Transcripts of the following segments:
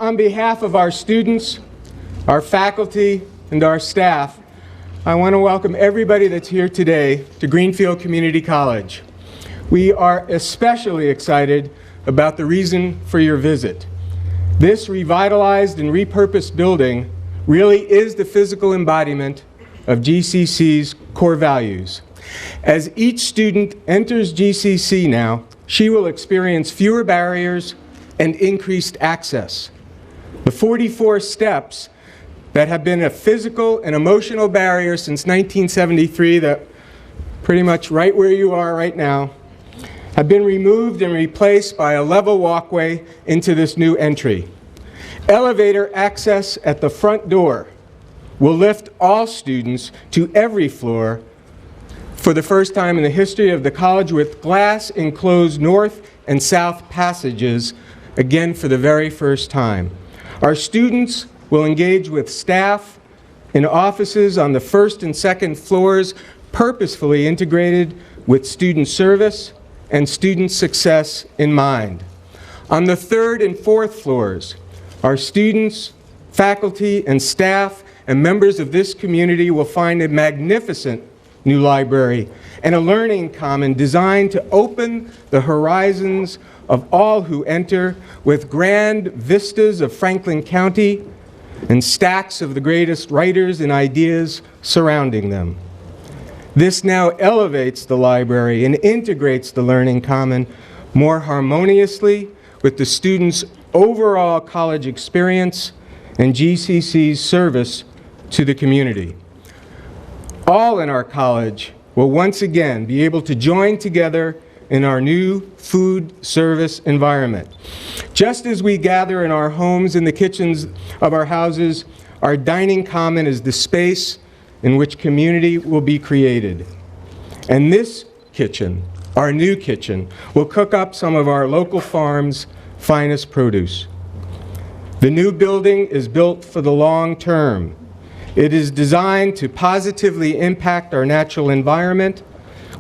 on behalf of our students, our faculty, and our staff, I want to welcome everybody that's here today to Greenfield Community College. We are especially excited about the reason for your visit. This revitalized and repurposed building really is the physical embodiment of GCC's core values. As each student enters GCC now, she will experience fewer barriers and increased access. The 44 steps that have been a physical and emotional barrier since 1973, that pretty much right where you are right now, have been removed and replaced by a level walkway into this new entry. Elevator access at the front door will lift all students to every floor for the first time in the history of the college, with glass-enclosed north and south passages, again for the very first time. Our students will engage with staff in offices on the first and second floors, purposefully integrated with student service and student success in mind. On the third and fourth floors, our students, faculty, and staff and members of this community will find a magnificent new library and a learning common designed to open the horizons of all who enter, with grand vistas of Franklin County and stacks of the greatest writers and ideas surrounding them. This now elevates the library and integrates the learning common more harmoniously with the students' overall college experience and GCC's service to the community. All in our college will once again be able to join together in our new food service environment. Just as we gather in our homes and the kitchens of our houses, our dining common is the space in which community will be created. And this kitchen, our new kitchen, will cook up some of our local farms' finest produce. The new building is built for the long term. It is designed to positively impact our natural environment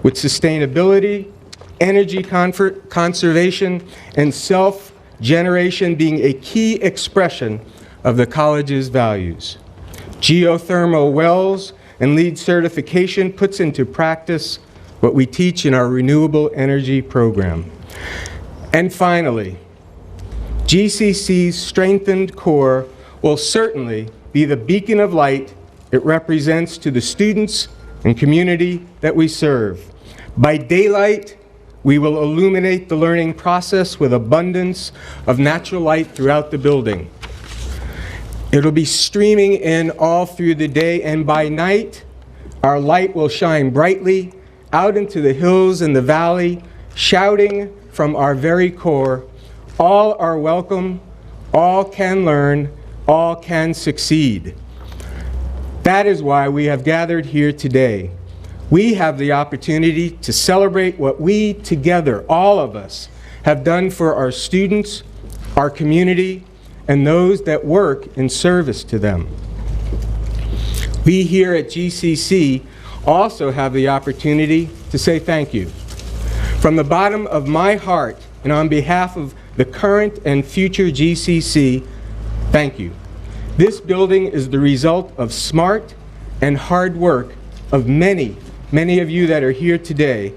with sustainability, energy conservation, and self-generation being a key expression of the college's values. Geothermal wells and LEED certification puts into practice what we teach in our renewable energy program. And finally, GCC's strengthened core will certainly be the beacon of light it represents to the students and community that we serve. By daylight, we will illuminate the learning process with abundance of natural light throughout the building. It'll be streaming in all through the day, and by night, our light will shine brightly out into the hills and the valley, shouting from our very core, all are welcome, all can learn, all can succeed. That is why we have gathered here today. We have the opportunity to celebrate what we together, all of us, have done for our students, our community, and those that work in service to them. We here at GCC also have the opportunity to say thank you. From the bottom of my heart and on behalf of the current and future GCC, thank you. This building is the result of smart and hard work of many of you that are here today,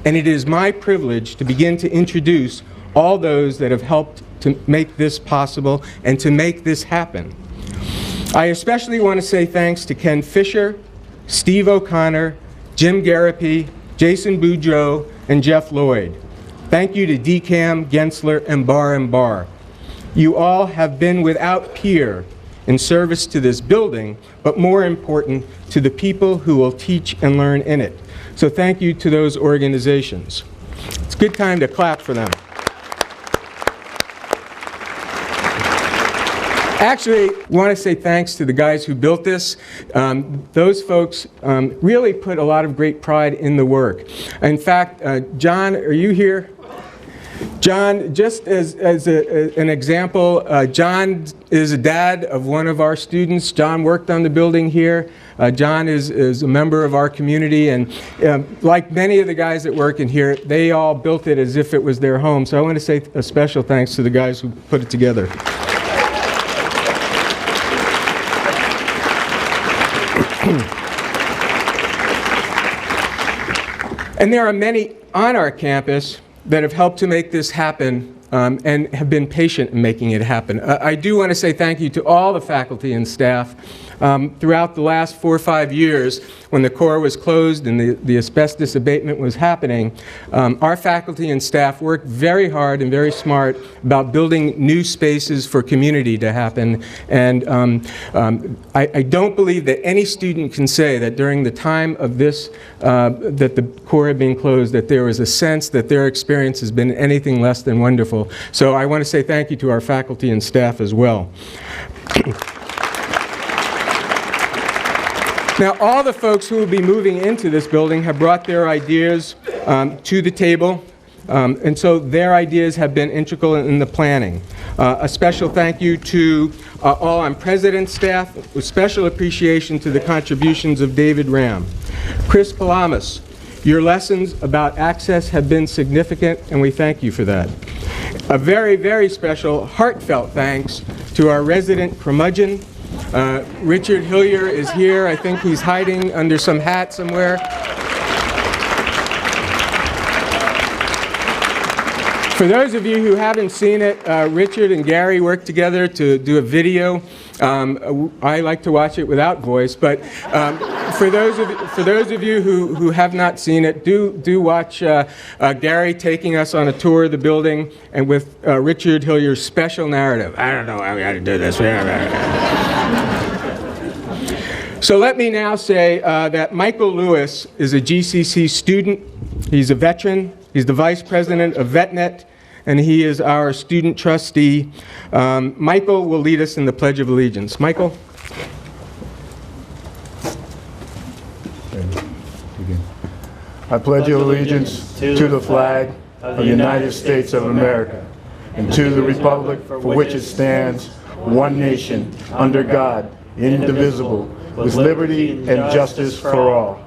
and it is my privilege to begin to introduce all those that have helped to make this possible and to make this happen. I especially want to say thanks to Ken Fisher, Steve O'Connor, Jim Garapi, Jason Boudreau, and Jeff Lloyd. Thank you to DCAM, Gensler, and Barr. You all have been without peer in service to this building, but more important, to the people who will teach and learn in it. So thank you to those organizations. It's a good time to clap for them. Actually, I want to say thanks to the guys who built this. Those folks really put a lot of great pride in the work. In fact, John, are you here? John, just as an example, John is a dad of one of our students. John worked on the building here. John is a member of our community, and like many of the guys that work in here, they all built it as if it was their home. So I want to say a special thanks to the guys who put it together. And there are many on our campus that have helped to make this happen and have been patient in making it happen. I do want to say thank you to all the faculty and staff. Throughout the last 4 or 5 years, when the core was closed and the asbestos abatement was happening, our faculty and staff worked very hard and very smart about building new spaces for community to happen. And I don't believe that any student can say that during the time of this, that the core had been closed, that there was a sense that their experience has been anything less than wonderful. So I want to say thank you to our faculty and staff as well. Now, all the folks who will be moving into this building have brought their ideas to the table, and so their ideas have been integral in the planning. A special thank you to all on President's staff, with special appreciation to the contributions of David Ram. Chris Palamas, your lessons about access have been significant, and we thank you for that. A very, very special, heartfelt thanks to our resident curmudgeon. Richard Hillier is here. I think he's hiding under some hat somewhere. For those of you who haven't seen it, Richard and Gary worked together to do a video. I like to watch it without voice, but for those of you who have not seen it, do watch Gary taking us on a tour of the building, and with Richard Hillier's special narrative. I don't know how we got to do this. So let me now say that Michael Lewis is a GCC student. He's a veteran. He's the vice president of VetNet, and he is our student trustee. Michael will lead us in the Pledge of Allegiance. Michael? I pledge allegiance to the flag of the United States of America and to the republic for which it stands, one nation, under God, indivisible, with liberty and justice for all.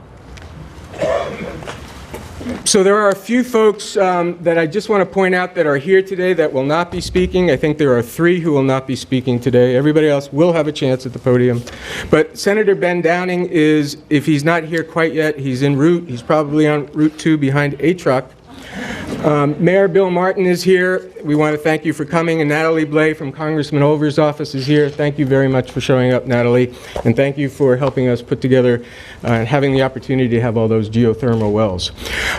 So there are a few folks that I just want to point out that are here today that will not be speaking. I think there are 3 who will not be speaking today. Everybody else will have a chance at the podium. But Senator Ben Downing is, if he's not here quite yet, he's en route. He's probably on Route 2 behind a truck. Mayor Bill Martin is here. We want to thank you for coming. And Natalie Blais from Congressman Olver's office is here. Thank you very much for showing up, Natalie. And thank you for helping us put together and having the opportunity to have all those geothermal wells.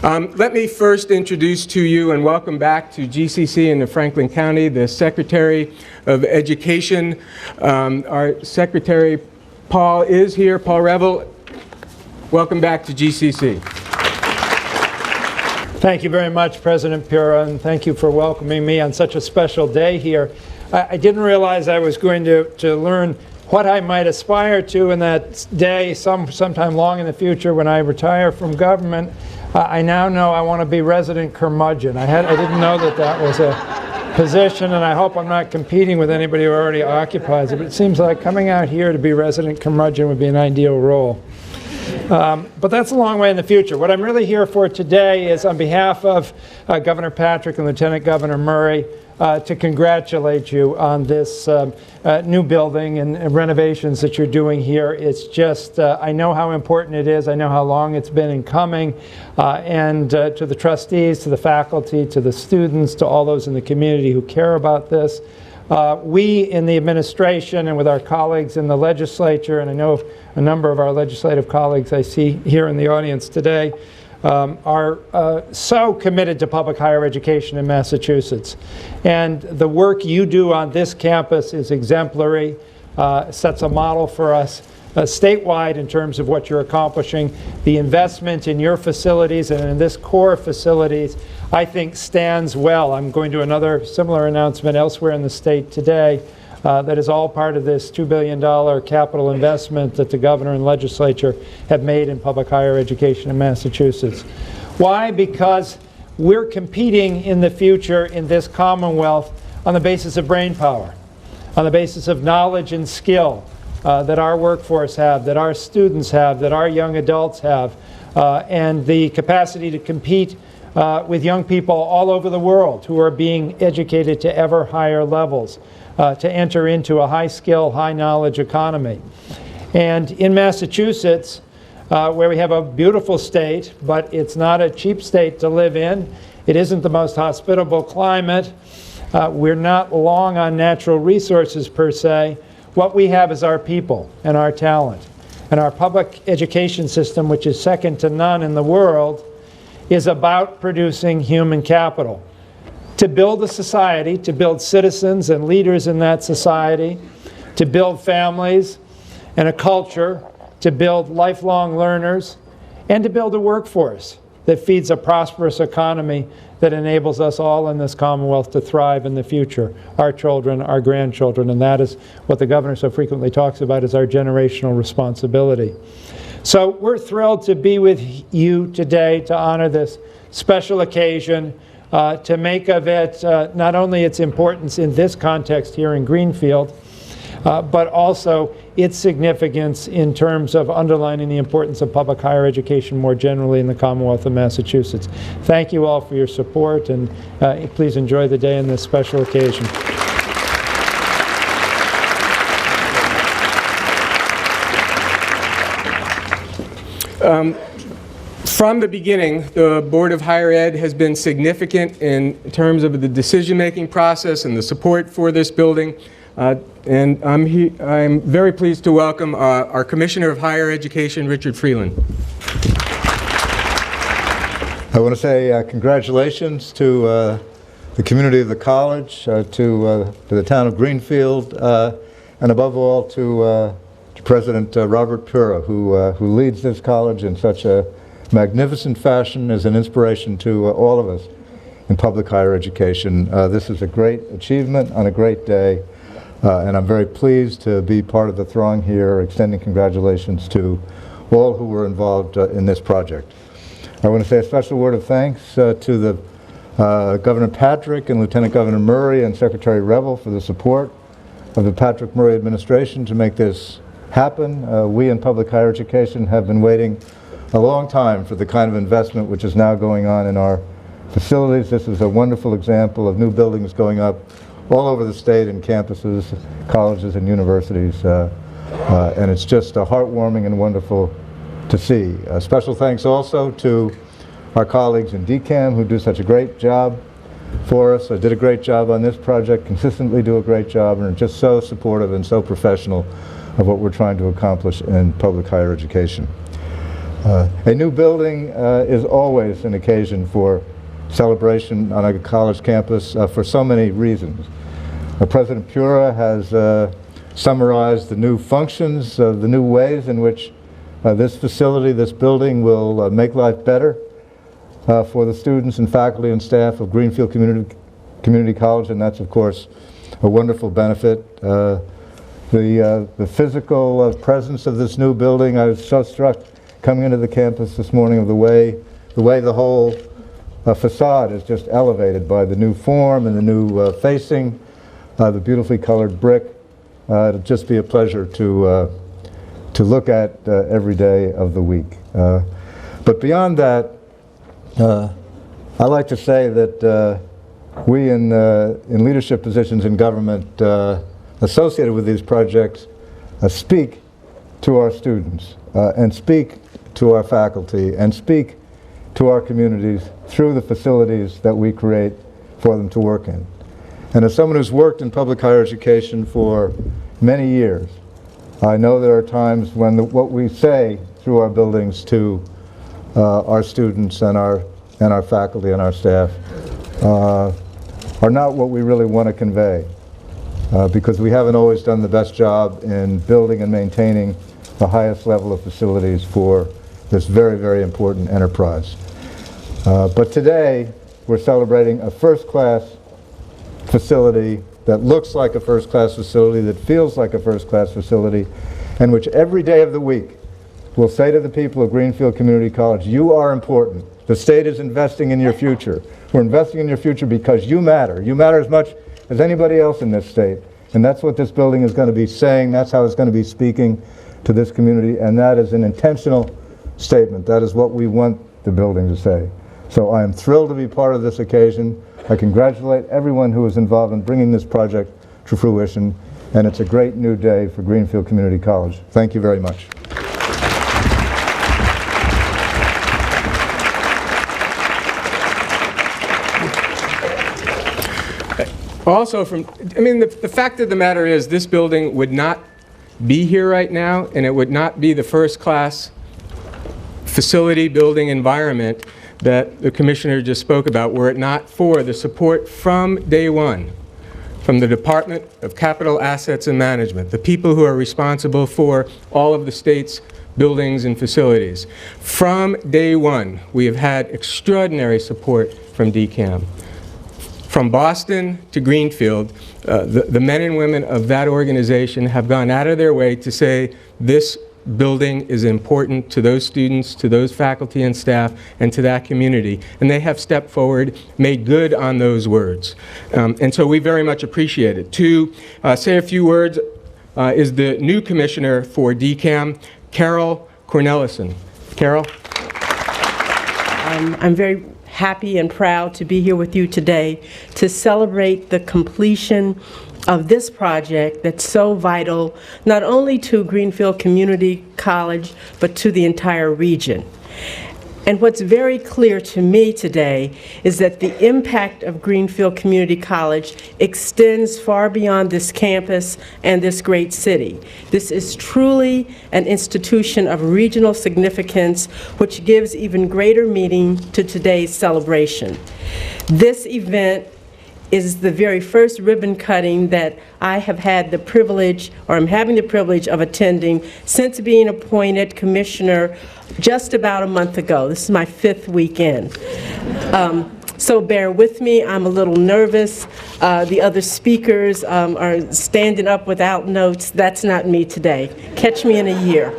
Let me first introduce to you and welcome back to GCC in the Franklin County, the Secretary of Education. Our Secretary, Paul, is here. Paul Revel, welcome back to GCC. Thank you very much, President Pura, and thank you for welcoming me on such a special day here. I didn't realize I was going to learn what I might aspire to in that day sometime long in the future when I retire from government. I now know I want to be resident curmudgeon. I didn't know that was a position, and I hope I'm not competing with anybody who already occupies it, but it seems like coming out here to be resident curmudgeon would be an ideal role. But that's a long way in the future. What I'm really here for today is on behalf of Governor Patrick and Lieutenant Governor Murray to congratulate you on this new building and renovations that you're doing here. It's just, I know how important it is. I know how long it's been in coming. And to the trustees, to the faculty, to the students, to all those in the community who care about this. We in the administration and with our colleagues in the legislature, and I know a number of our legislative colleagues I see here in the audience today, are so committed to public higher education in Massachusetts. And the work you do on this campus is exemplary, sets a model for us statewide in terms of what you're accomplishing. The investment in your facilities and in this core facilities, I think, stands well. I'm going to another similar announcement elsewhere in the state today that is all part of this $2 billion capital investment that the governor and legislature have made in public higher education in Massachusetts. Why? Because we're competing in the future in this Commonwealth on the basis of brain power, on the basis of knowledge and skill that our workforce have, that our students have, that our young adults have, and the capacity to compete with young people all over the world who are being educated to ever higher levels, to enter into a high-skill, high-knowledge economy. And in Massachusetts, where we have a beautiful state, but it's not a cheap state to live in. It isn't the most hospitable climate. We're not long on natural resources per se. What we have is our people and our talent. And our public education system, which is second to none in the world, is about producing human capital. To build a society, to build citizens and leaders in that society, to build families and a culture, to build lifelong learners, and to build a workforce that feeds a prosperous economy that enables us all in this Commonwealth to thrive in the future, our children, our grandchildren, and that is what the governor so frequently talks about as our generational responsibility. So we're thrilled to be with you today to honor this special occasion, to make of it not only its importance in this context here in Greenfield, but also its significance in terms of underlining the importance of public higher education more generally in the Commonwealth of Massachusetts. Thank you all for your support, and please enjoy the day and this special occasion. From the beginning, the Board of Higher Ed has been significant in terms of the decision-making process and the support for this building. And I'm very pleased to welcome our Commissioner of Higher Education, Richard Freeland. I want to say congratulations to the community of the college, to the town of Greenfield, and above all to President Robert Pura, who leads this college in such a magnificent fashion, as an inspiration to all of us in public higher education. This is a great achievement on a great day. And I'm very pleased to be part of the throng here, extending congratulations to all who were involved in this project. I want to say a special word of thanks to the Governor Patrick and Lieutenant Governor Murray and Secretary Revel for the support of the Patrick Murray administration to make this happen. We in public higher education have been waiting a long time for the kind of investment which is now going on in our facilities. This is a wonderful example of new buildings going up all over the state in campuses, colleges, and universities. And it's just heartwarming and wonderful to see. Special thanks also to our colleagues in DCAM who do such a great job for us. Did a great job on this project, consistently do a great job, and are just so supportive and so professional of what we're trying to accomplish in public higher education. A new building is always an occasion for celebration on a college campus for so many reasons. President Pura has summarized the new functions, the new ways in which this facility, this building, will make life better for the students and faculty and staff of Greenfield Community College, and that's of course a wonderful benefit. The physical presence of this new building, I was so struck coming into the campus this morning of the way the whole facade is just elevated by the new form and the new facing, the beautifully colored brick. It'll just be a pleasure to look at every day of the week. But beyond that, I like to say that we in leadership positions in government associated with these projects speak to our students and speak to our faculty and speak to our communities through the facilities that we create for them to work in. And as someone who's worked in public higher education for many years, I know there are times when what we say through our buildings to our students and our faculty and our staff are not what we really want to convey, because we haven't always done the best job in building and maintaining the highest level of facilities for this very, very important enterprise. But today, we're celebrating a first-class facility that looks like a first-class facility, that feels like a first-class facility, and which every day of the week will say to the people of Greenfield Community College, you are important. The state is investing in your future. We're investing in your future because you matter. You matter as much as anybody else in this state. And that's what this building is going to be saying. That's how it's going to be speaking to this community. And that is an intentional statement. That is what we want the building to say. So I am thrilled to be part of this occasion. I congratulate everyone who was involved in bringing this project to fruition. and it's a great new day for Greenfield Community College. Thank you very much. Also, the fact of the matter is this building would not be here right now, and it would not be the first-class facility building environment that the Commissioner just spoke about were it not for the support from day one from the Department of Capital Assets and Management, the people who are responsible for all of the state's buildings and facilities. From day one, we have had extraordinary support from DCAM. From Boston to Greenfield, the men and women of that organization have gone out of their way to say this building is important to those students, to those faculty and staff, and to that community. And they have stepped forward, made good on those words. And so we very much appreciate it. To say a few words is the new commissioner for DCAM, Carol Cornelison. Carol? I'm very happy and proud to be here with you today to celebrate the completion of this project that's so vital, not only to Greenfield Community College, but to the entire region. And what's very clear to me today is that the impact of Greenfield Community College extends far beyond this campus and this great city. This is truly an institution of regional significance, which gives even greater meaning to today's celebration. This event is the very first ribbon cutting that I have had the privilege, or I'm having the privilege of attending since being appointed commissioner just about a month ago. This is my 5th weekend. So bear with me, I'm a little nervous. The other speakers are standing up without notes. That's not me today. Catch me in a year.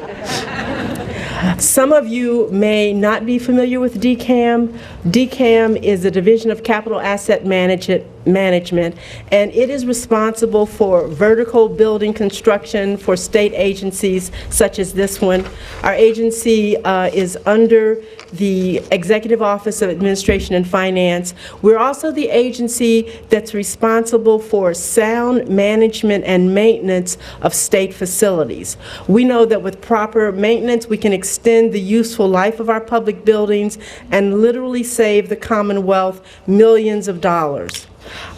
Some of you may not be familiar with DCAM. DCAM is a division of Capital Asset Management, and it is responsible for vertical building construction for state agencies such as this one. Our agency is under the Executive Office of Administration and Finance. We're also the agency that's responsible for sound management and maintenance of state facilities. We know that with proper maintenance, we can extend the useful life of our public buildings and literally save the Commonwealth millions of dollars.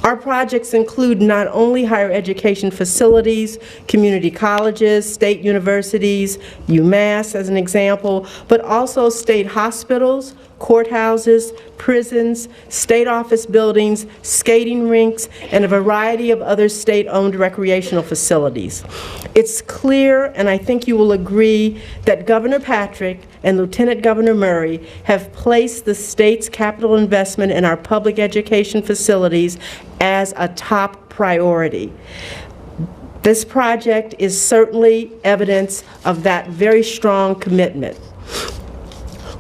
Our projects include not only higher education facilities, community colleges, state universities, UMass as an example, but also state hospitals, courthouses, prisons, state office buildings, skating rinks, and a variety of other state-owned recreational facilities. It's clear, and I think you will agree, that Governor Patrick and Lieutenant Governor Murray have placed the state's capital investment in our public education facilities as a top priority. This project is certainly evidence of that very strong commitment.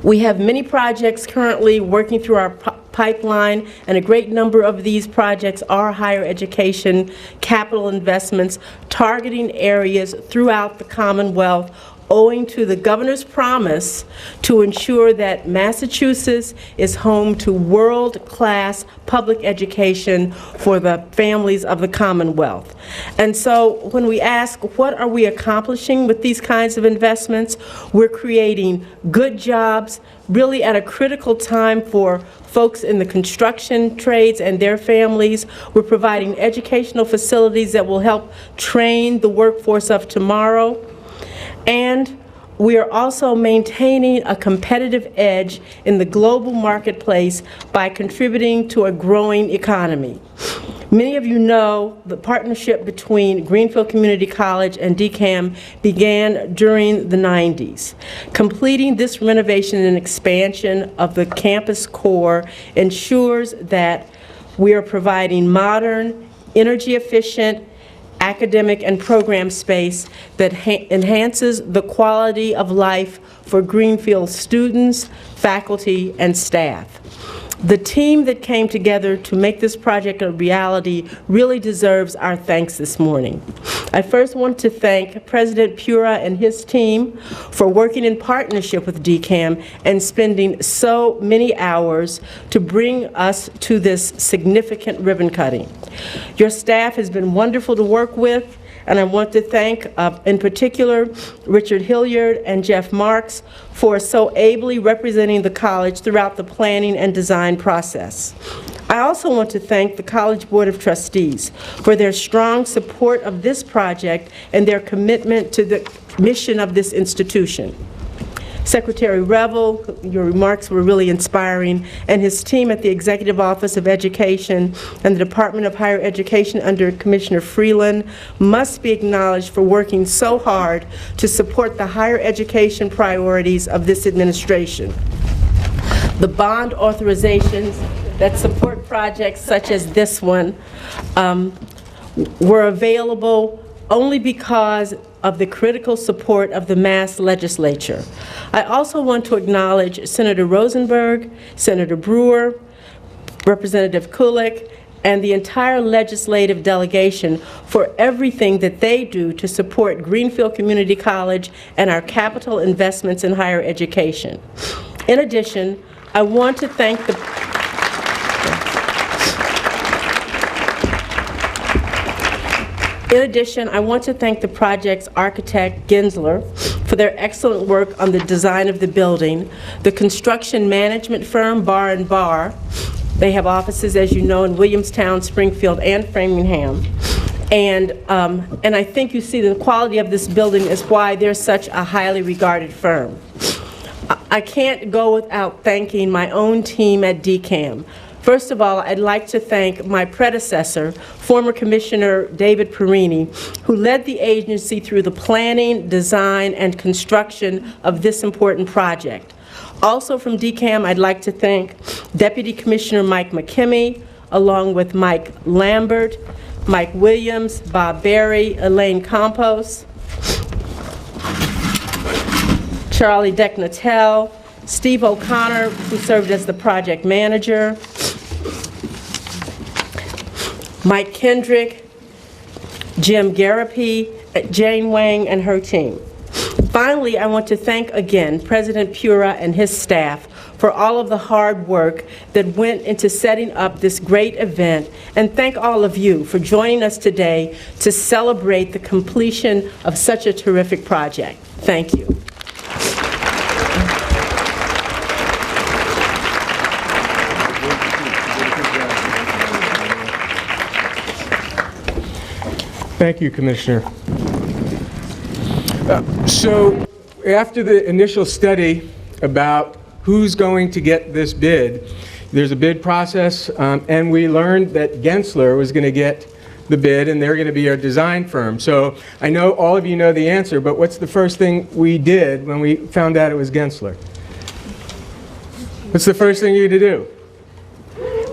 We have many projects currently working through our pipeline, and a great number of these projects are higher education capital investments targeting areas throughout the Commonwealth, owing to the governor's promise to ensure that Massachusetts is home to world-class public education for the families of the Commonwealth. And so when we ask, what are we accomplishing with these kinds of investments? We're creating good jobs, really at a critical time for folks in the construction trades and their families. We're providing educational facilities that will help train the workforce of tomorrow. And we are also maintaining a competitive edge in the global marketplace by contributing to a growing economy. Many of you know the partnership between Greenfield Community College and DCAM began during the 90s. Completing this renovation and expansion of the campus core ensures that we are providing modern, energy-efficient, academic and program space that enhances the quality of life for Greenfield students, faculty, and staff. The team that came together to make this project a reality really deserves our thanks this morning. I first want to thank President Pura and his team for working in partnership with DCAM and spending so many hours to bring us to this significant ribbon cutting. Your staff has been wonderful to work with, And I want to thank, in particular, Richard Hilliard and Jeff Marks for so ably representing the college throughout the planning and design process. I also want to thank the College Board of Trustees for their strong support of this project and their commitment to the mission of this institution. Secretary Revel, your remarks were really inspiring, and his team at the Executive Office of Education and the Department of Higher Education under Commissioner Freeland must be acknowledged for working so hard to support the higher education priorities of this administration. The bond authorizations that support projects such as this one were available only because of the critical support of the Mass legislature. I also want to acknowledge Senator Rosenberg, Senator Brewer, Representative Kulik, and the entire legislative delegation for everything that they do to support Greenfield Community College and our capital investments in higher education. In addition, I want to thank the project's architect, Gensler, for their excellent work on the design of the building, the construction management firm, Bar & Bar. They have offices, as you know, in Williamstown, Springfield, and Framingham. And I think you see the quality of this building is why they're such a highly regarded firm. I can't go without thanking my own team at DCAM. First of all, I'd like to thank my predecessor, former Commissioner David Perini, who led the agency through the planning, design, and construction of this important project. Also from DCAM, I'd like to thank Deputy Commissioner Mike McKimmey, along with Mike Lambert, Mike Williams, Bob Berry, Elaine Campos, Charlie Decknatel, Steve O'Connor, who served as the project manager, Mike Kendrick, Jim Garapi, Jane Wang, and her team. Finally, I want to thank again President Pura and his staff for all of the hard work that went into setting up this great event, and thank all of you for joining us today to celebrate the completion of such a terrific project. Thank you. Thank you, Commissioner. So after the initial study about who's going to get this bid, there's a bid process, and we learned that Gensler was going to get the bid, and they're going to be our design firm. So I know all of you know the answer, but what's the first thing we did when we found out it was Gensler? What's the first thing you do?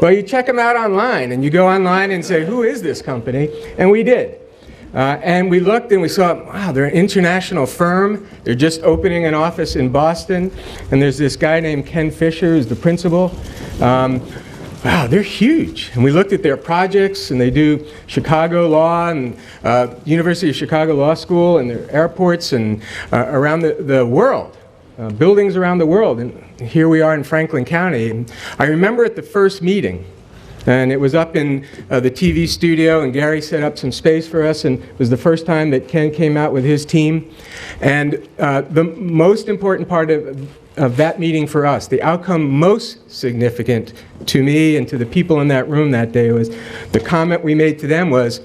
Well, you check them out online, and you go online and say, who is this company? And we did. And we looked and we saw, wow, they're an international firm. They're just opening an office in Boston. And there's this guy named Ken Fisher, who's the principal. Wow, they're huge. And we looked at their projects, and they do Chicago Law and University of Chicago Law School and their airports and around the world, buildings around the world. And here we are in Franklin County. And I remember at the first meeting, and it was up in the TV studio, and Gary set up some space for us, and it was the first time that Ken came out with his team. And the most important part of that meeting for us, the outcome most significant to me and to the people in that room that day, was the comment we made to them was,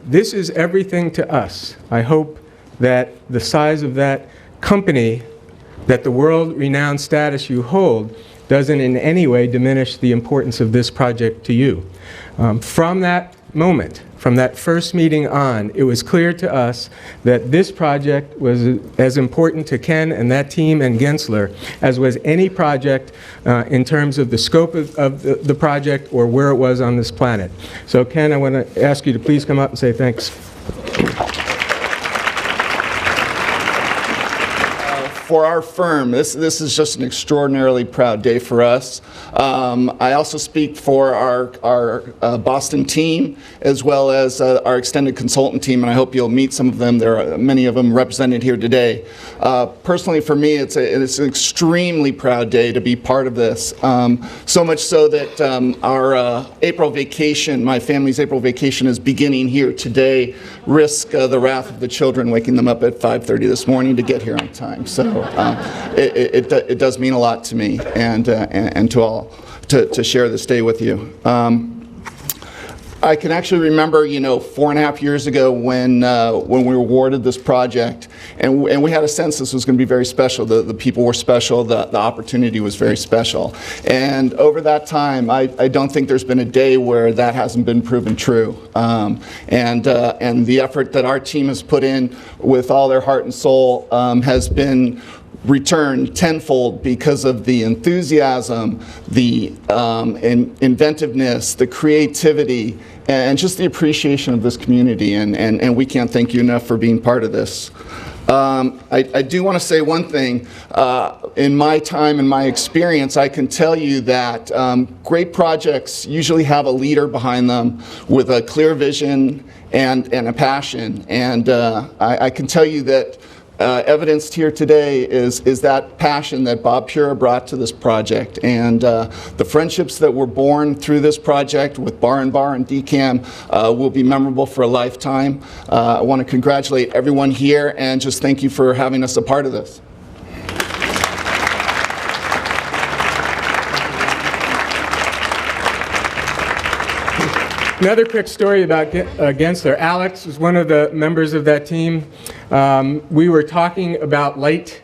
this is everything to us. I hope that the size of that company, that the world-renowned status you hold, doesn't in any way diminish the importance of this project to you. From that moment, from that first meeting on, it was clear to us that this project was as important to Ken and that team and Gensler as was any project in terms of the scope of the project or where it was on this planet. So Ken, I want to ask you to please come up and say thanks. For our firm, this is just an extraordinarily proud day for us. I also speak for our Boston team, as well as our extended consultant team, and I hope you'll meet some of them. There are many of them represented here today. Personally, for me, it's an extremely proud day to be part of this. So much so that our April vacation, my family's April vacation, is beginning here today. Risk the wrath of the children waking them up at 5:30 this morning to get here on time. So it does mean a lot to me and to all to share this day with you. I can actually remember, 4.5 years ago when we were awarded this project, and we had a sense this was going to be very special. The people were special. The opportunity was very special. And over that time, I don't think there's been a day where that hasn't been proven true. And the effort that our team has put in with all their heart and soul has been returned tenfold because of the enthusiasm, the inventiveness, the creativity, and just the appreciation of this community. And we can't thank you enough for being part of this. I do want to say one thing. In my time and my experience, I can tell you that great projects usually have a leader behind them with a clear vision and a passion. And I can tell you that evidenced here today is that passion that Bob Pura brought to this project, and the friendships that were born through this project with Bar and DCAM will be memorable for a lifetime. I want to congratulate everyone here and just thank you for having us a part of this. Another quick story about Gensler. Alex was one of the members of that team. We were talking about light.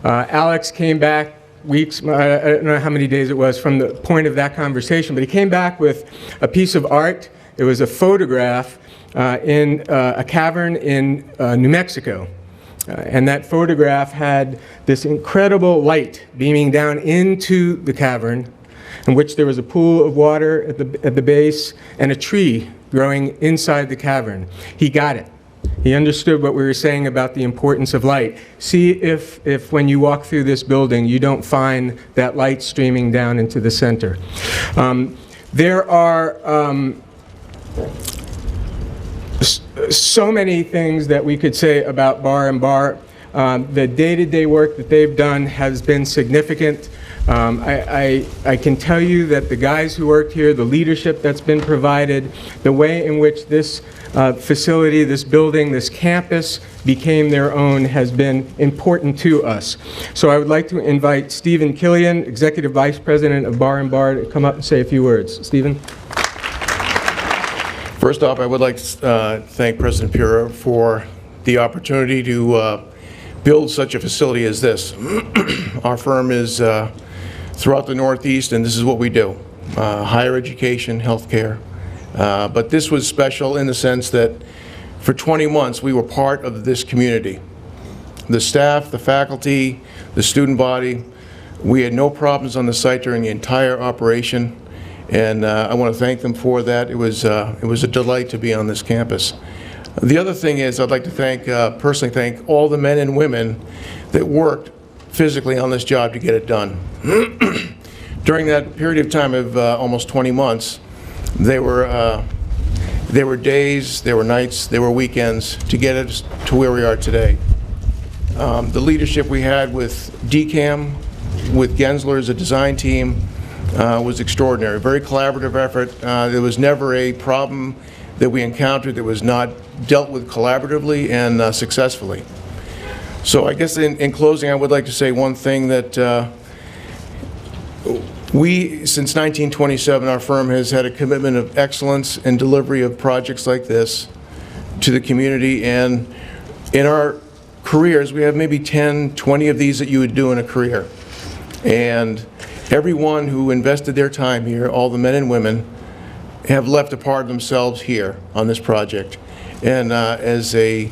Alex came back weeks, I don't know how many days it was from the point of that conversation, but he came back with a piece of art. It was a photograph in a cavern in New Mexico. And that photograph had this incredible light beaming down into the cavern, in which there was a pool of water at the base and a tree growing inside the cavern. He got it. He understood what we were saying about the importance of light. See if when you walk through this building, you don't find that light streaming down into the center. There are so many things that we could say about Bar and Bar. The day-to-day work that they've done has been significant. I can tell you that the guys who worked here, the leadership that's been provided, the way in which this facility, this building, this campus became their own has been important to us. So I would like to invite Stephen Killian, Executive Vice President of Bar and Bar, to come up and say a few words. Stephen? First off, I would like to thank President Pura for the opportunity to build such a facility as this. Our firm is throughout the Northeast, and this is what we do. Higher education, healthcare. But this was special in the sense that for 20 months we were part of this community. The staff, the faculty, the student body, we had no problems on the site during the entire operation, and I want to thank them for that. It was a delight to be on this campus. The other thing is I'd like to personally thank all the men and women that worked physically on this job to get it done. During that period of time of almost 20 months, there were days, there were nights, there were weekends to get us to where we are today. The leadership we had with DCAM, with Gensler as a design team, was extraordinary. Very collaborative effort. There was never a problem that we encountered that was not dealt with collaboratively and successfully. So I guess in closing, I would like to say one thing, that since 1927, our firm has had a commitment of excellence and delivery of projects like this to the community, and in our careers, we have maybe 10, 20 of these that you would do in a career. And everyone who invested their time here, all the men and women, have left a part of themselves here on this project. And as a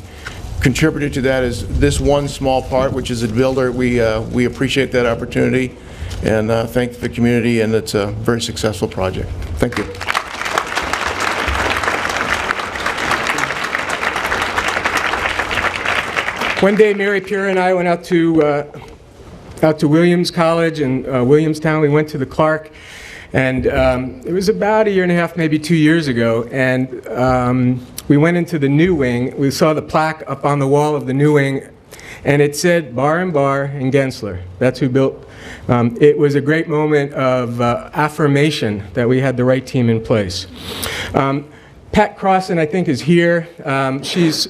contributor to that is this one small part, which is a builder. We appreciate that opportunity and thank the community, and it's a very successful project. Thank you. One day, Mary Pura and I went out to Williams College in Williamstown. We went to the Clark, And it was about a year and a half, maybe 2 years ago, and we went into the new wing. We saw the plaque up on the wall of the new wing, and it said Bar and Bar and Gensler. That's who built. It was a great moment of affirmation that we had the right team in place. Pat Crossan, I think, is here. She's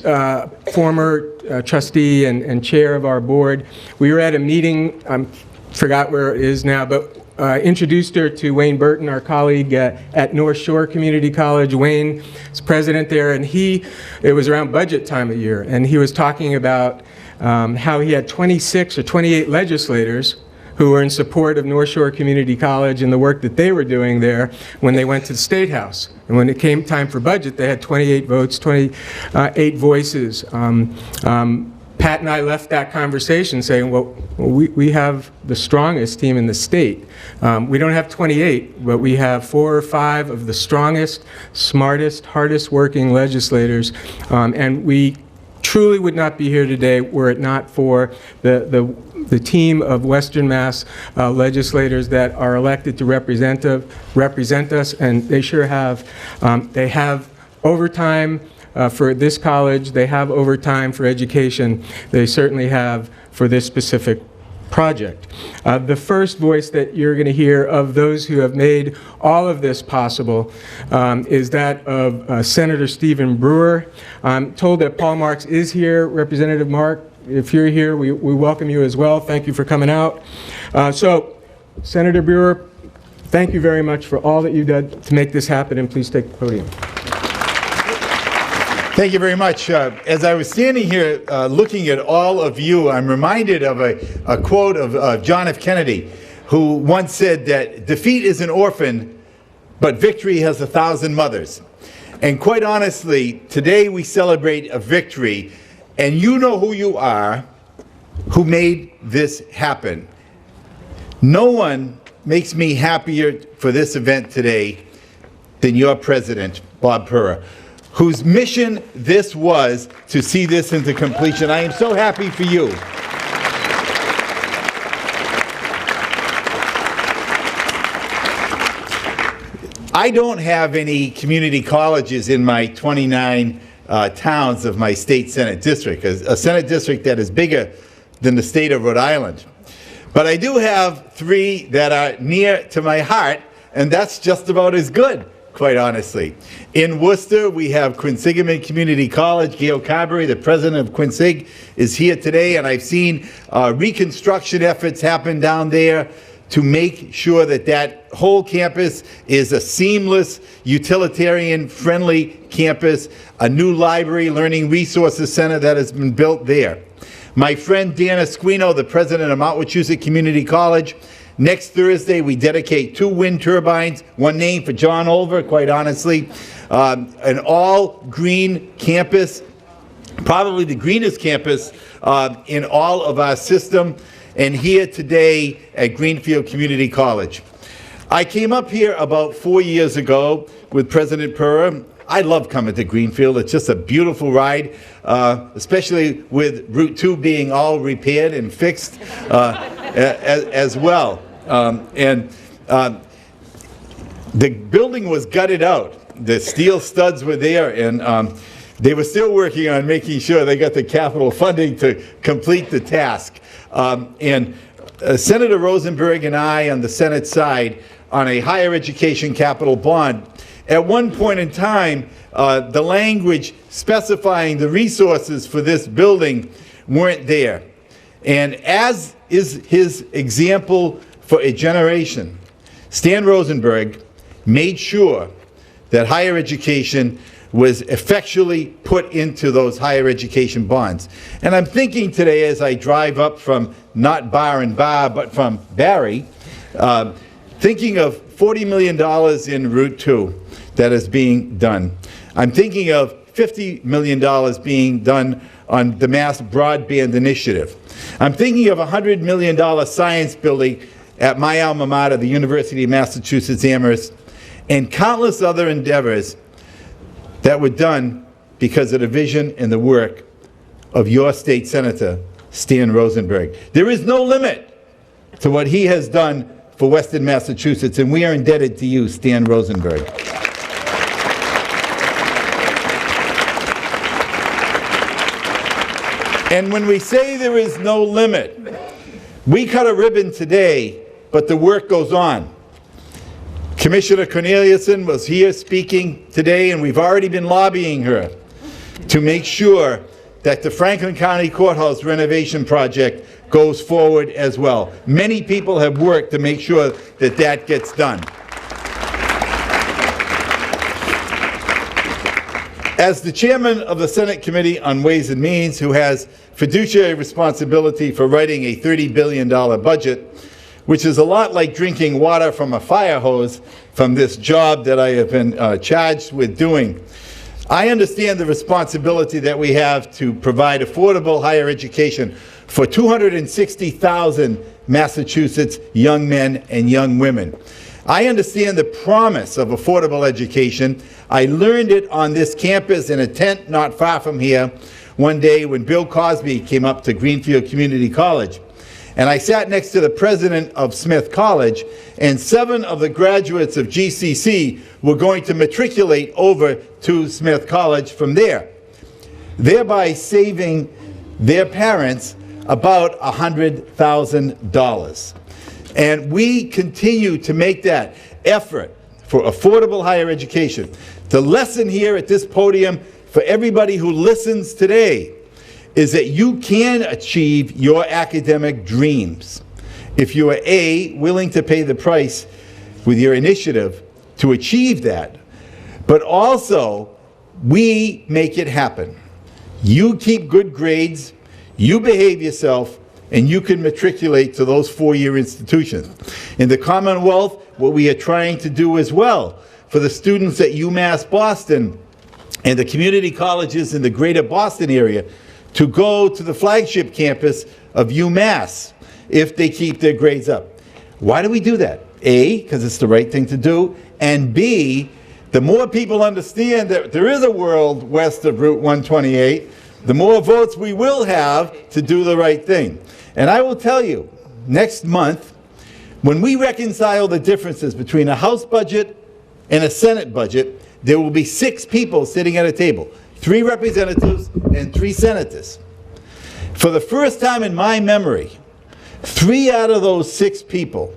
former trustee and chair of our board. We were at a meeting, I forgot where it is now, but introduced her to Wayne Burton, our colleague at North Shore Community College. Wayne is president there, and it was around budget time of year, and he was talking about how he had 26 or 28 legislators who were in support of North Shore Community College and the work that they were doing there when they went to the State House. And when it came time for budget, they had 28 votes, 28 voices. Pat and I left that conversation saying, well, we have the strongest team in the state. We don't have 28, but we have 4 or 5 of the strongest, smartest, hardest working legislators. And we truly would not be here today were it not for the team of Western Mass legislators that are elected to represent us, and they sure have. They have overtime for this college. They have overtime for education. They certainly have for this specific project. The first voice that you're going to hear of those who have made all of this possible is that of Senator Stephen Brewer. I'm told that Paul Marks is here. Representative Mark, if you're here, we welcome you as well. Thank you for coming out. So, Senator Brewer, thank you very much for all that you did to make this happen, and please take the podium. Thank you very much. As I was standing here looking at all of you, I'm reminded of a quote of John F. Kennedy, who once said that defeat is an orphan, but victory has 1,000 mothers. And quite honestly, today we celebrate a victory, and you know who you are, who made this happen. No one makes me happier for this event today than your president, Bob Pura, whose mission this was to see this into completion. I am so happy for you. I don't have any community colleges in my 29 towns of my state Senate district, a Senate district that is bigger than the state of Rhode Island. But I do have 3 that are near to my heart, and that's just about as good, quite honestly. In Worcester, we have Quinsigamond Community College. Gail Carberry, the president of Quinsig, is here today, and I've seen reconstruction efforts happen down there to make sure that that whole campus is a seamless, utilitarian-friendly campus, a new library, learning resources center that has been built there. My friend Dan Esquino, the president of Mount Wachusett Community College, next Thursday, we dedicate 2 wind turbines, one named for John Olver, quite honestly, an all-green campus, probably the greenest campus in all of our system, and here today at Greenfield Community College. I came up here about 4 years ago with President Pura. I love coming to Greenfield. It's just a beautiful ride, especially with Route 2 being all repaired and fixed as well. The building was gutted out. The steel studs were there, and they were still working on making sure they got the capital funding to complete the task. Senator Rosenberg and I on the Senate side on a higher education capital bond, at one point in time, the language specifying the resources for this building weren't there. And as is his example for a generation, Stan Rosenberg made sure that higher education was effectually put into those higher education bonds. And I'm thinking today as I drive up from not Bar and Bar, but from Barry, thinking of $40 million in Route 2 that is being done. I'm thinking of $50 million being done on the Mass Broadband Initiative. I'm thinking of a $100 million science building at my alma mater, the University of Massachusetts Amherst, and countless other endeavors that were done because of the vision and the work of your state senator, Stan Rosenberg. There is no limit to what he has done for Western Massachusetts, and we are indebted to you, Stan Rosenberg. And when we say there is no limit, we cut a ribbon today, but the work goes on. Commissioner Corneliuson was here speaking today, and we've already been lobbying her to make sure that the Franklin County Courthouse renovation project goes forward as well. Many people have worked to make sure that that gets done. As the chairman of the Senate Committee on Ways and Means, who has fiduciary responsibility for writing a $30 billion budget, which is a lot like drinking water from a fire hose from this job that I have been charged with doing, I understand the responsibility that we have to provide affordable higher education for 260,000 Massachusetts young men and young women. I understand the promise of affordable education. I learned it on this campus in a tent not far from here one day when Bill Cosby came up to Greenfield Community College. And I sat next to the president of Smith College, and 7 of the graduates of GCC were going to matriculate over to Smith College from there, thereby saving their parents about $100,000. And we continue to make that effort for affordable higher education. The lesson here at this podium for everybody who listens today is that you can achieve your academic dreams if you are A, willing to pay the price with your initiative to achieve that, but also we make it happen. You keep good grades, you behave yourself, and you can matriculate to those 4-year institutions. In the Commonwealth, what we are trying to do as well for the students at UMass Boston and the community colleges in the greater Boston area to go to the flagship campus of UMass if they keep their grades up. Why do we do that? A, because it's the right thing to do, and B, the more people understand that there is a world west of Route 128, the more votes we will have to do the right thing. And I will tell you, next month, when we reconcile the differences between a House budget and a Senate budget, there will be 6 people sitting at a table, 3 representatives and 3 senators. For the first time in my memory, 3 out of those 6 people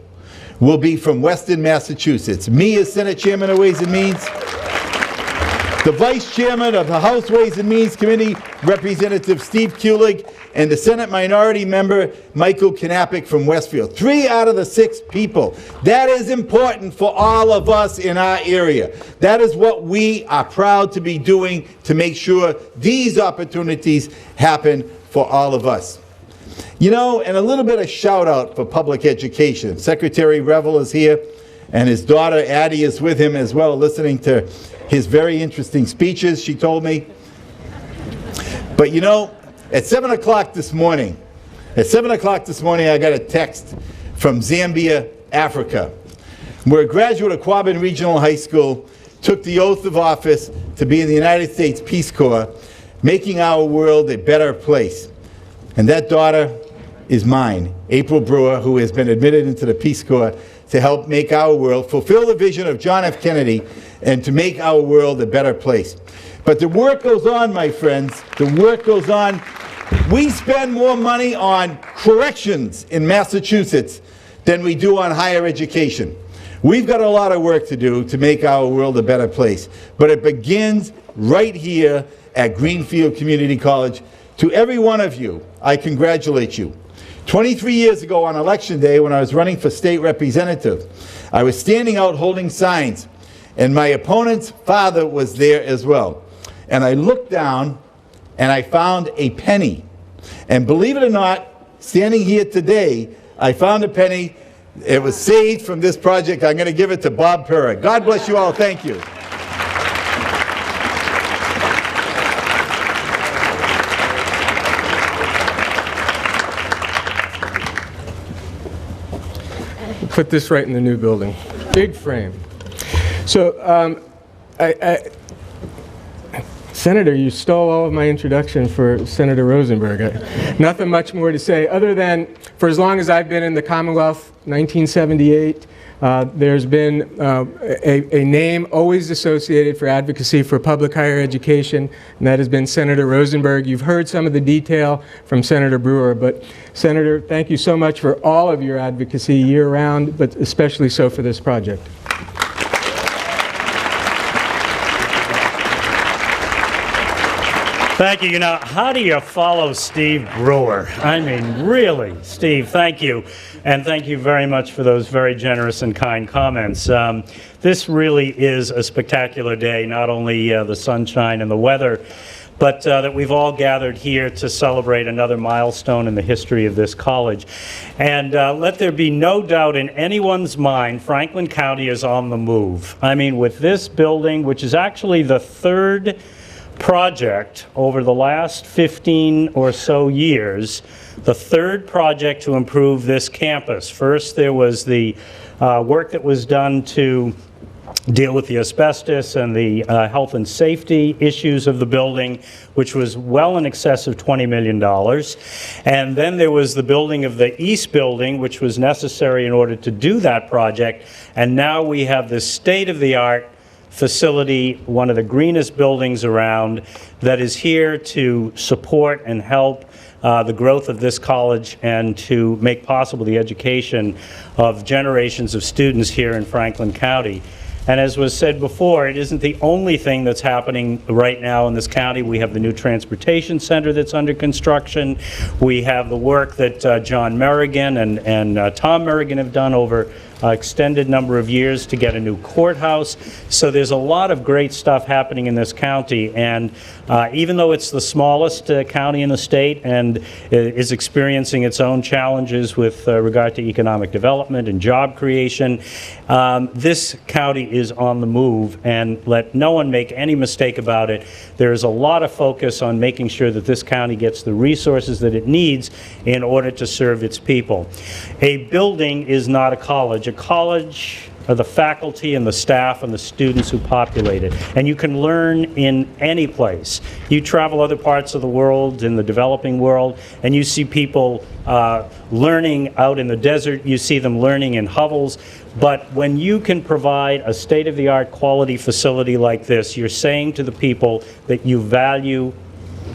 will be from Western Massachusetts. Me as Senate Chairman of Ways and Means, the Vice Chairman of the House Ways and Means Committee, Representative Steve Kulig, and the Senate Minority Member, Michael Knappich from Westfield. 3 out of the 6 people. That is important for all of us in our area. That is what we are proud to be doing to make sure these opportunities happen for all of us. You know, and a little bit of shout out for public education. Secretary Revel is here, and his daughter Addie is with him as well, listening to his very interesting speeches, she told me. But you know, at 7 o'clock this morning, I got a text from Zambia, Africa, where a graduate of Quabbin Regional High School took the oath of office to be in the United States Peace Corps, making our world a better place. And that daughter is mine, April Brewer, who has been admitted into the Peace Corps to help make our world, fulfill the vision of John F. Kennedy, and to make our world a better place. But the work goes on, my friends. The work goes on. We spend more money on corrections in Massachusetts than we do on higher education. We've got a lot of work to do to make our world a better place. But it begins right here at Greenfield Community College. To every one of you, I congratulate you. 23 years ago on Election Day, when I was running for state representative, I was standing out holding signs, and my opponent's father was there as well. And I looked down, and I found a penny. And believe it or not, standing here today, I found a penny. It was saved from this project. I'm going to give it to Bob Pura. God bless you all. Thank you. Put this right in the new building. Big frame. So Senator, you stole all of my introduction for Senator Rosenberg. Nothing much more to say, other than for as long as I've been in the Commonwealth, 1978, there's been a name always associated for advocacy for public higher education, and that has been Senator Rosenberg. You've heard some of the detail from Senator Brewer, but Senator, thank you so much for all of your advocacy year-round, but especially so for this project. Thank you. You know, how do you follow Steve Brewer? I mean, really, Steve, thank you. And thank you very much for those very generous and kind comments. This really is a spectacular day, not only the sunshine and the weather, but that we've all gathered here to celebrate another milestone in the history of this college. And let there be no doubt in anyone's mind, Franklin County is on the move. I mean, with this building, which is actually the third project over the last 15 or so years, the third project to improve this campus. First, there was the work that was done to deal with the asbestos and the health and safety issues of the building, which was well in excess of $20 million. And then there was the building of the East Building, which was necessary in order to do that project. And now we have this state-of-the-art facility, one of the greenest buildings around, that is here to support and help the growth of this college and to make possible the education of generations of students here in Franklin County. And as was said before, it isn't the only thing that's happening right now in this county. We have the new transportation center that's under construction. We have the work that John Merrigan and Tom Merrigan have done over extended number of years to get a new courthouse. So there's a lot of great stuff happening in this county, and even though it's the smallest county in the state and is experiencing its own challenges with regard to economic development and job creation, this county is on the move, and let no one make any mistake about it. There's a lot of focus on making sure that this county gets the resources that it needs in order to serve its people. A building is not a college. A college are the faculty and the staff and the students who populate it. And you can learn in any place. You travel other parts of the world, in the developing world, and you see people learning out in the desert. You see them learning in hovels. But when you can provide a state-of-the-art quality facility like this, you're saying to the people that you value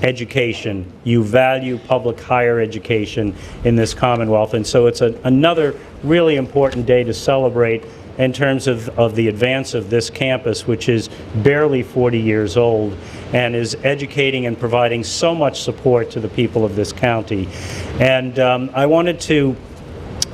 education, you value public higher education in this Commonwealth. And so it's another really important day to celebrate in terms of the advance of this campus, which is barely 40 years old and is educating and providing so much support to the people of this county. And I wanted to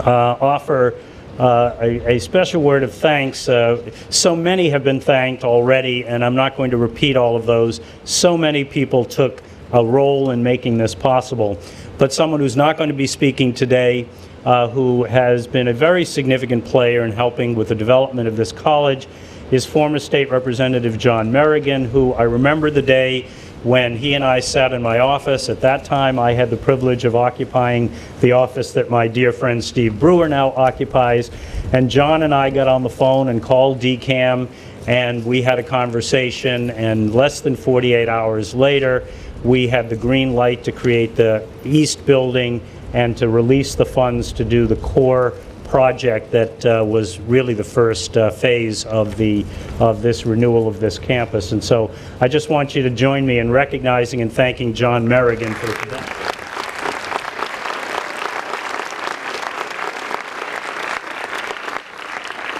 offer a special word of thanks. So many have been thanked already, and I'm not going to repeat all of those. So many people took a role in making this possible. But someone who's not going to be speaking today, who has been a very significant player in helping with the development of this college, is former State Representative John Merrigan, who I remember the day when he and I sat in my office. At that time, I had the privilege of occupying the office that my dear friend Steve Brewer now occupies. And John and I got on the phone and called DCAM, and we had a conversation, and less than 48 hours later, we had the green light to create the East Building and to release the funds to do the core project that was really the first phase of this renewal of this campus. And so I just want you to join me in recognizing and thanking John Merrigan for that.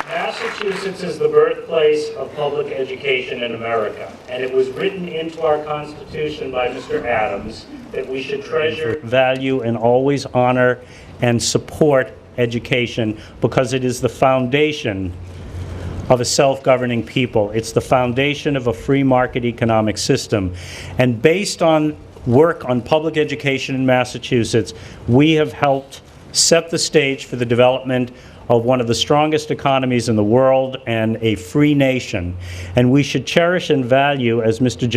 Massachusetts is the birthplace of public education in America, and it was written into our Constitution by Mr. Adams that we should treasure, value, and always honor and support education because it is the foundation of a self-governing people. It's the foundation of a free market economic system. And based on work on public education in Massachusetts, we have helped set the stage for the development of one of the strongest economies in the world and a free nation. And we should cherish and value, as Mr.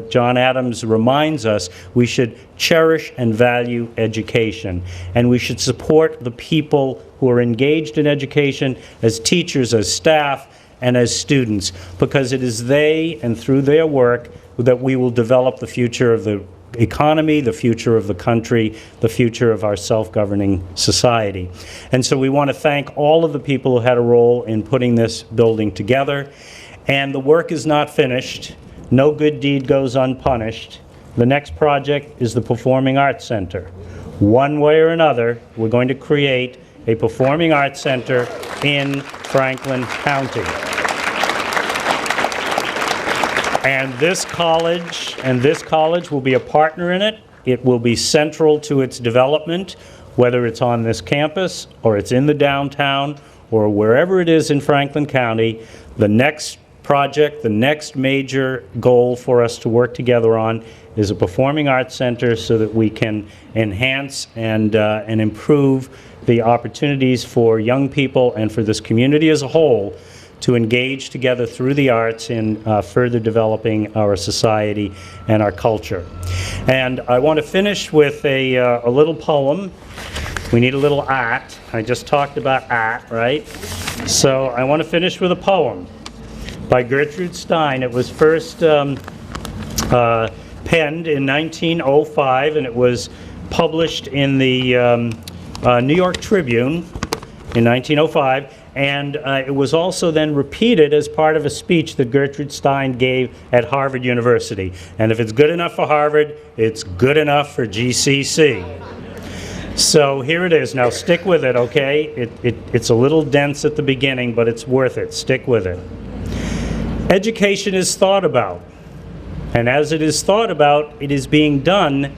John Adams reminds us, we should cherish and value education. And we should support the people who are engaged in education as teachers, as staff, and as students, because it is they and through their work that we will develop the future of the economy, the future of the country, the future of our self-governing society. And so we want to thank all of the people who had a role in putting this building together. And the work is not finished. No good deed goes unpunished. The next project is the Performing Arts Center. One way or another, we're going to create a Performing Arts Center in Franklin County. And this college will be a partner in it. It will be central to its development, whether it's on this campus or it's in the downtown or wherever it is in Franklin County. The next project, the next major goal for us to work together on is a Performing Arts Center so that we can enhance and improve the opportunities for young people and for this community as a whole to engage together through the arts in further developing our society and our culture. And I want to finish with a little poem. We need a little art. I just talked about art, right? So I want to finish with a poem by Gertrude Stein. It was first penned in 1905, and it was published in the New York Tribune in 1905. And it was also then repeated as part of a speech that Gertrude Stein gave at Harvard University. And if it's good enough for Harvard, it's good enough for GCC. So here it is. Now stick with it, okay? It's a little dense at the beginning, but it's worth it. Stick with it. Education is thought about. And as it is thought about, it is being done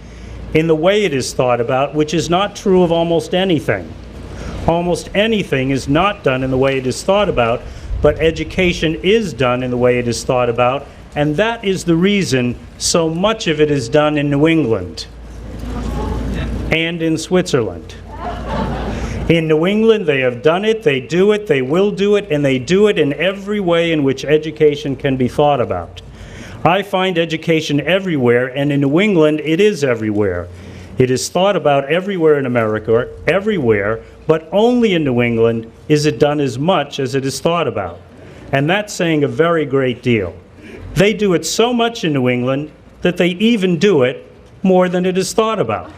in the way it is thought about, which is not true of almost anything. Almost anything is not done in the way it is thought about, but education is done in the way it is thought about, and that is the reason so much of it is done in New England and in Switzerland. In New England, they have done it, they do it, they will do it, and they do it in every way in which education can be thought about. I find education everywhere, and in New England, it is everywhere. It is thought about everywhere in America, everywhere, but only in New England is it done as much as it is thought about. And that's saying a very great deal. They do it so much in New England that they even do it more than it is thought about.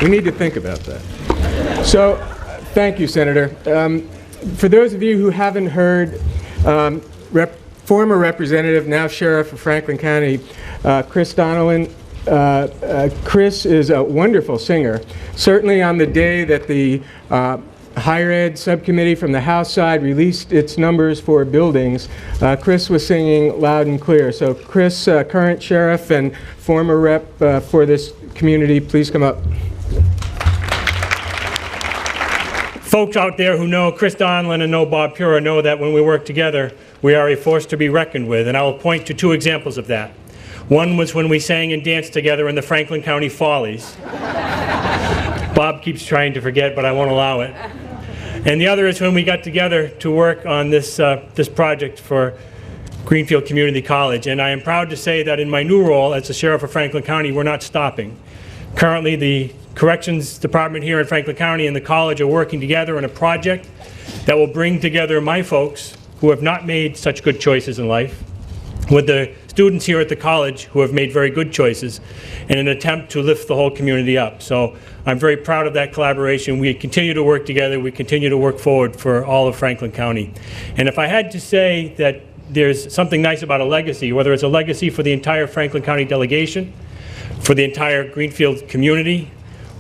We need to think about that. So, thank you, Senator. For those of you who haven't heard, former Representative, now Sheriff of Franklin County, Chris Donnellan. Chris is a wonderful singer. Certainly on the day that the Higher Ed Subcommittee from the House side released its numbers for buildings, Chris was singing loud and clear. So Chris, current sheriff and former rep for this community, please come up. Folks out there who know Chris Donlin and know Bob Pura know that when we work together, we are a force to be reckoned with, and I will point to two examples of that. One was when we sang and danced together in the Franklin County Follies. Bob keeps trying to forget, but I won't allow it. And the other is when we got together to work on this project for Greenfield Community College. And I am proud to say that in my new role as the Sheriff of Franklin County, we're not stopping. Currently, the Corrections Department here in Franklin County and the college are working together on a project that will bring together my folks who have not made such good choices in life with the students here at the college who have made very good choices in an attempt to lift the whole community up. So I'm very proud of that collaboration. We continue to work together. We continue to work forward for all of Franklin County. And if I had to say that there's something nice about a legacy, whether it's a legacy for the entire Franklin County delegation, for the entire Greenfield community,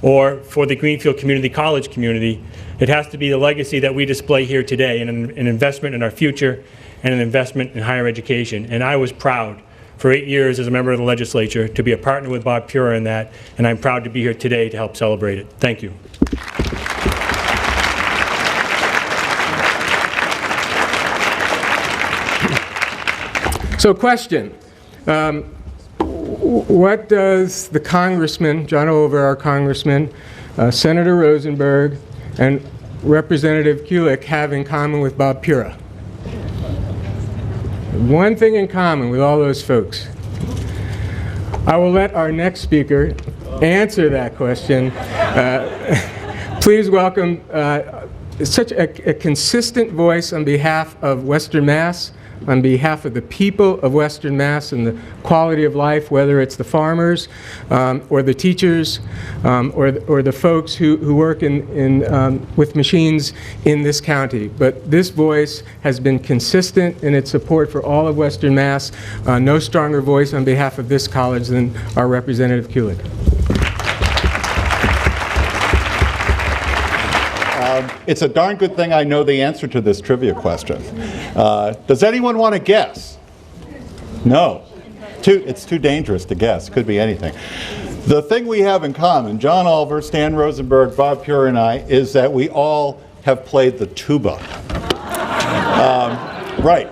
or for the Greenfield Community College community, it has to be the legacy that we display here today, and an investment in our future and an investment in higher education. And I was proud for 8 years as a member of the legislature to be a partner with Bob Pura in that, and I'm proud to be here today to help celebrate it. Thank you. So question. What does the congressman, John Oliver, our congressman, Senator Rosenberg, and Representative Kulik have in common with Bob Pura? One thing in common with all those folks. I will let our next speaker answer that question, please welcome such a consistent voice on behalf of Western Mass, on behalf of the people of Western Mass and the quality of life, whether it's the farmers or the teachers or the folks who work with machines in this county. But this voice has been consistent in its support for all of Western Mass. No stronger voice on behalf of this college than our Representative Kulik. It's a darn good thing I know the answer to this trivia question. Does anyone want to guess? No. It's too dangerous to guess. Could be anything. The thing we have in common, John Oliver, Stan Rosenberg, Bob Pure, and I, is that we all have played the tuba. Right.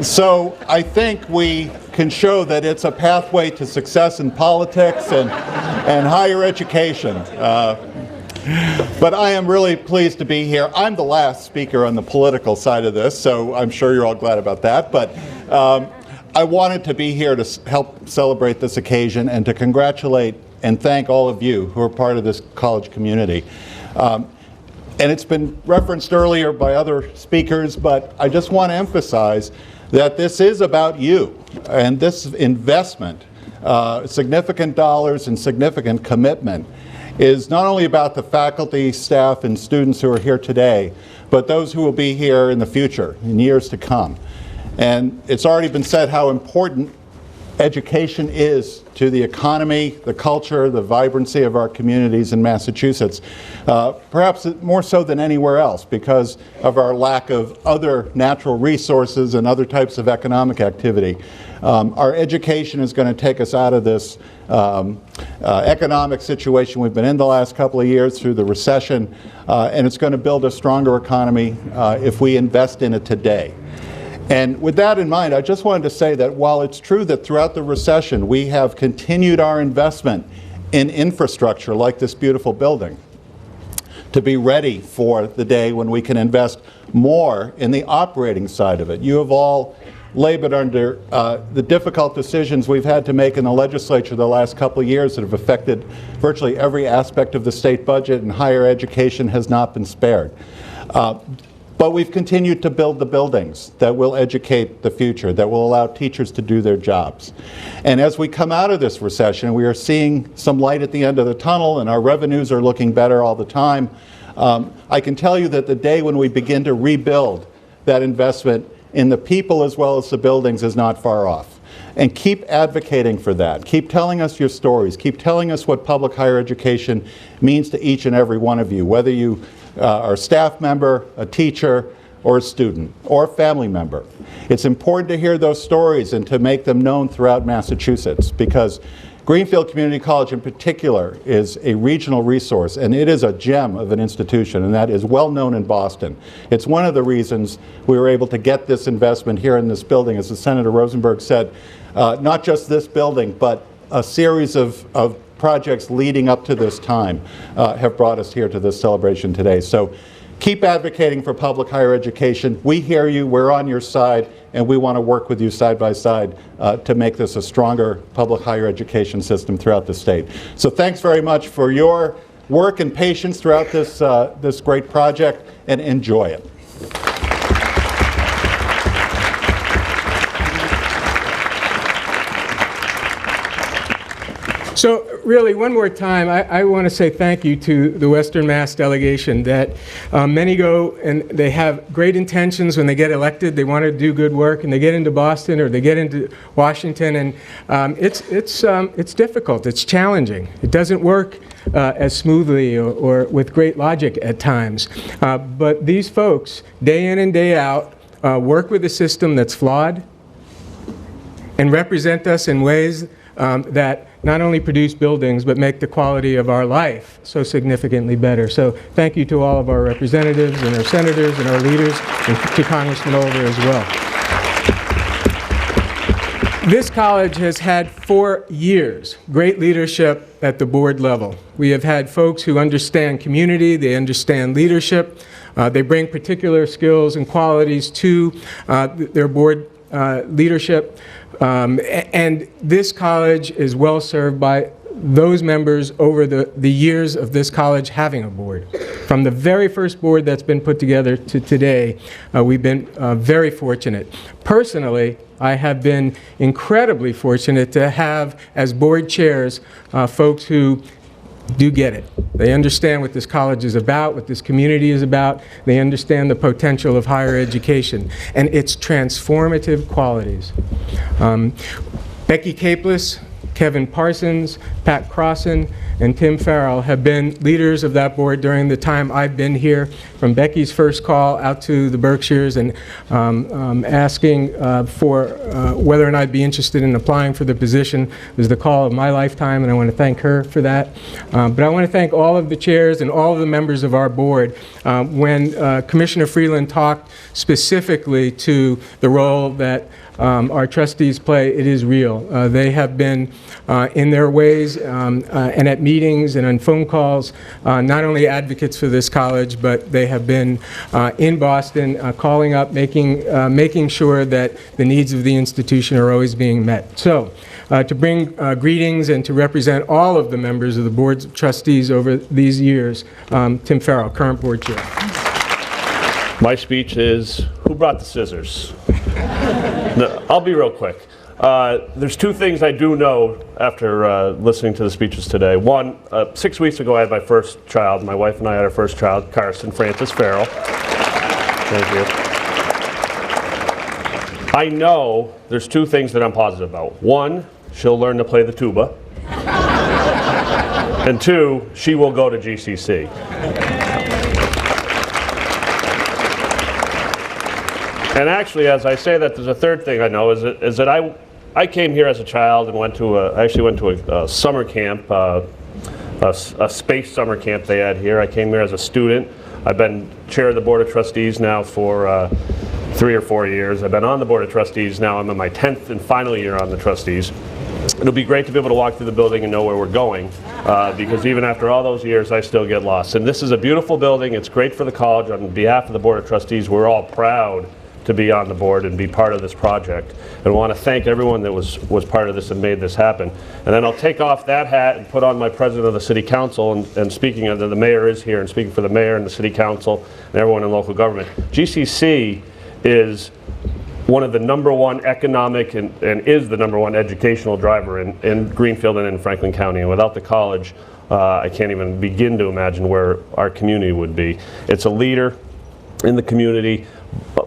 So I think we can show that it's a pathway to success in politics and higher education. But I am really pleased to be here. I'm the last speaker on the political side of this, so I'm sure you're all glad about that. But I wanted to be here to help celebrate this occasion and to congratulate and thank all of you who are part of this college community. And it's been referenced earlier by other speakers, but I just want to emphasize that this is about you. And this investment, significant dollars and significant commitment, is not only about the faculty, staff, and students who are here today, but those who will be here in the future, in years to come. And it's already been said how important education is to the economy, the culture, the vibrancy of our communities in Massachusetts, perhaps more so than anywhere else because of our lack of other natural resources and other types of economic activity. Our education is going to take us out of this economic situation we've been in the last couple of years through the recession, and it's going to build a stronger economy if we invest in it today. And with that in mind, I just wanted to say that while it's true that throughout the recession we have continued our investment in infrastructure like this beautiful building, to be ready for the day when we can invest more in the operating side of it. You have all labored under the difficult decisions we've had to make in the legislature the last couple of years that have affected virtually every aspect of the state budget, and higher education has not been spared. But we've continued to build the buildings that will educate the future, that will allow teachers to do their jobs. And as we come out of this recession, we are seeing some light at the end of the tunnel, and our revenues are looking better all the time. I can tell you that the day when we begin to rebuild that investment in the people as well as the buildings is not far off. And keep advocating for that. Keep telling us your stories. Keep telling us what public higher education means to each and every one of you, whether you are a staff member, a teacher, or a student, or a family member. It's important to hear those stories and to make them known throughout Massachusetts, because Greenfield Community College in particular is a regional resource, and it is a gem of an institution, and that is well known in Boston. It's one of the reasons we were able to get this investment here in this building, as the Senator Rosenberg said, not just this building, but a series of projects leading up to this time have brought us here to this celebration today. So keep advocating for public higher education. We hear you, we're on your side, and we want to work with you side by side to make this a stronger public higher education system throughout the state. So thanks very much for your work and patience throughout this, this great project, and enjoy it. So really, one more time, I want to say thank you to the Western Mass delegation, that many go and they have great intentions when they get elected. They want to do good work, and they get into Boston or they get into Washington, and it's difficult. It's challenging. It doesn't work as smoothly or with great logic at times. But these folks, day in and day out, work with a system that's flawed and represent us in ways that not only produce buildings, but make the quality of our life so significantly better. So thank you to all of our representatives and our senators and our leaders, and to Congressman Older as well. This college has had 4 years great leadership at the board level. We have had folks who understand community, they understand leadership, they bring particular skills and qualities to their board leadership. And this college is well served by those members over the years of this college having a board. From the very first board that's been put together to today, we've been very fortunate. Personally, I have been incredibly fortunate to have as board chairs folks who do get it. They understand what this college is about, what this community is about. They understand the potential of higher education and its transformative qualities. Becky Capeless, Kevin Parsons, Pat Crossan, and Tim Farrell have been leaders of that board during the time I've been here, from Becky's first call out to the Berkshires and asking for whether or not I'd be interested in applying for the position. It was the call of my lifetime, and I want to thank her for that. But I want to thank all of the chairs and all of the members of our board. When Commissioner Freeland talked specifically to the role that our trustees play, it is real. They have been, in their ways, and at meetings and on phone calls, not only advocates for this college, but they have been in Boston, calling up, making sure that the needs of the institution are always being met. So, to bring greetings and to represent all of the members of the Board of Trustees over these years, Tim Farrell, current board chair. My speech is, who brought the scissors? No, I'll be real quick. There's two things I do know after listening to the speeches today. One, 6 weeks ago I had my first child. My wife and I had our first child, Carson Francis Farrell. Thank you. I know there's two things that I'm positive about. One, she'll learn to play the tuba. And two, she will go to GCC. And actually, as I say that, there's a third thing I know, is that I came here as a child and I actually went to a summer camp, a space summer camp they had here. I came here as a student. I've been chair of the Board of Trustees now for 3 or 4 years. I've been on the Board of Trustees now. I'm in my 10th and final year on the trustees. It'll be great to be able to walk through the building and know where we're going, because even after all those years, I still get lost. And this is a beautiful building. It's great for the college. On behalf of the Board of Trustees, we're all proud to be on the board and be part of this project. And I want to thank everyone that was part of this and made this happen. And then I'll take off that hat and put on my president of the city council, and speaking of the mayor is here, and speaking for the mayor and the city council and everyone in local government. GCC is one of the #1 economic and is the #1 educational driver in Greenfield and in Franklin County. And without the college, I can't even begin to imagine where our community would be. It's a leader in the community.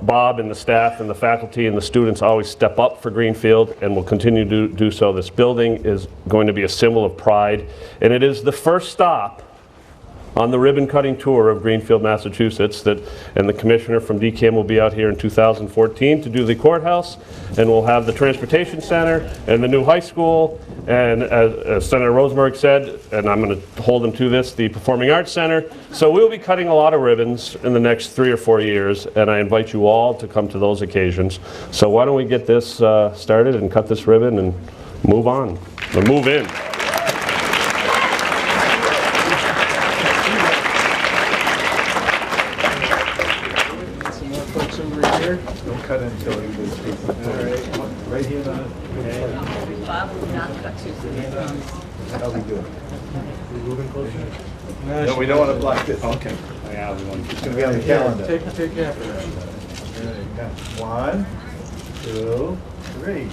Bob and the staff and the faculty and the students always step up for Greenfield and will continue to do so. This building is going to be a symbol of pride, and it is the first stop on the ribbon-cutting tour of Greenfield, Massachusetts, and the commissioner from DCAM will be out here in 2014 to do the courthouse, and we'll have the transportation center and the new high school, and as Senator Rosenberg said, and I'm going to hold him to this, the Performing Arts Center. So we'll be cutting a lot of ribbons in the next 3 or 4 years, and I invite you all to come to those occasions. So why don't we get this started and cut this ribbon and move on, or move in. Cut until you do speak. All right. Right here on it. Bob will not cut you. How we do it? We moving closer? No, we don't want to block this. Okay. Yeah, we want It's going to be on the calendar. Take half of that. There you go. 1, 2, 3.